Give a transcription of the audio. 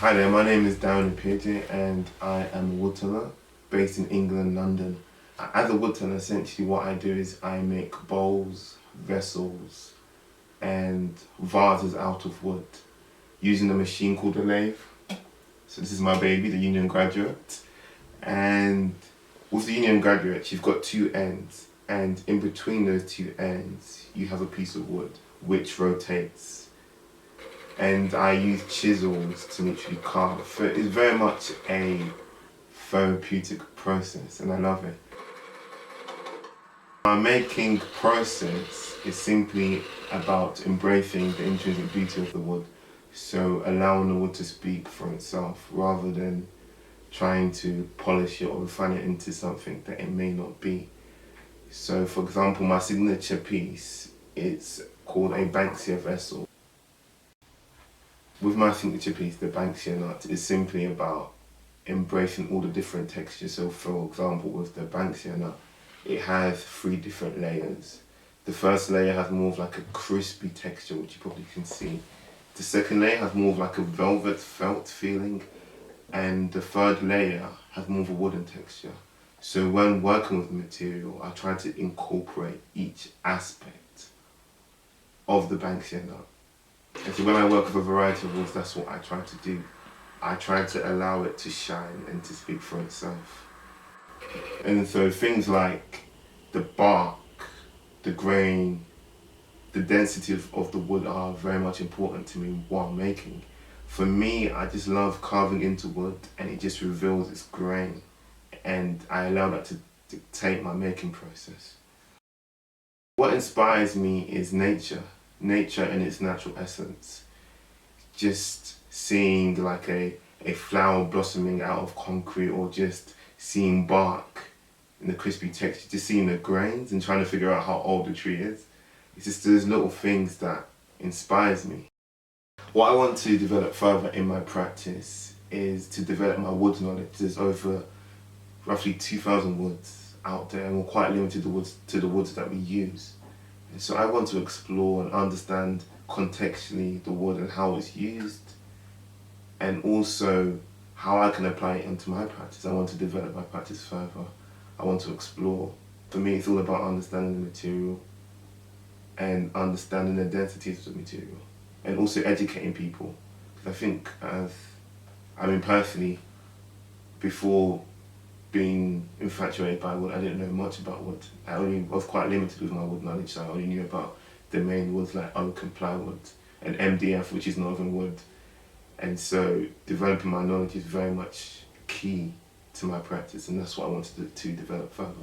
Hi there, my name is Darren Appiagyei and I am a woodturner based in England, London. As a woodturner, essentially what I do is I make bowls, vessels and vases out of wood using a machine called a lathe. So this is my baby, the Union Graduate. And with the Union Graduate, you've got two ends, and in between those two ends you have a piece of wood which rotates. And I use chisels to literally carve. So it's very much a therapeutic process and I love it. My making process is simply about embracing the intrinsic beauty of the wood. So allowing the wood to speak for itself rather than trying to polish it or refine it into something that it may not be. So for example, my signature piece, it's called a Banksia Vessel. With my signature piece, the Banksia nut, is simply about embracing all the different textures. So for example, with the Banksia nut, it has 3 different layers. The first layer has more of like a crispy texture, which you probably can see. The second layer has more of like a velvet felt feeling. And the third layer has more of a wooden texture. So when working with the material, I try to incorporate each aspect of the Banksia nut. And so when I work with a variety of woods, that's what I try to do. I try to allow it to shine and to speak for itself. And so things like the bark, the grain, the density of the wood are very much important to me while making. For me, I just love carving into wood and it just reveals its grain. And I allow that to dictate my making process. What inspires me is nature in its natural essence. Just seeing like a flower blossoming out of concrete, or just seeing bark in the crispy texture, just seeing the grains and trying to figure out how old the tree is. It's just those little things that inspires me. What I want to develop further in my practice is to develop my wood knowledge. There's over roughly 2,000 woods out there and we're quite limited to the woods that we use. And so I want to explore and understand contextually the wood and how it's used, and also how I can apply it into my practice. I want to develop my practice further. I want to explore. For me, it's all about understanding the material and understanding the densities of the material, and also educating people. Because I think personally, before being infatuated by wood, I didn't know much about wood. I was quite limited with my wood knowledge, so I only knew about the main woods like oak and plywood and MDF, which is northern wood. And so developing my knowledge is very much key to my practice, and that's what I wanted to develop further.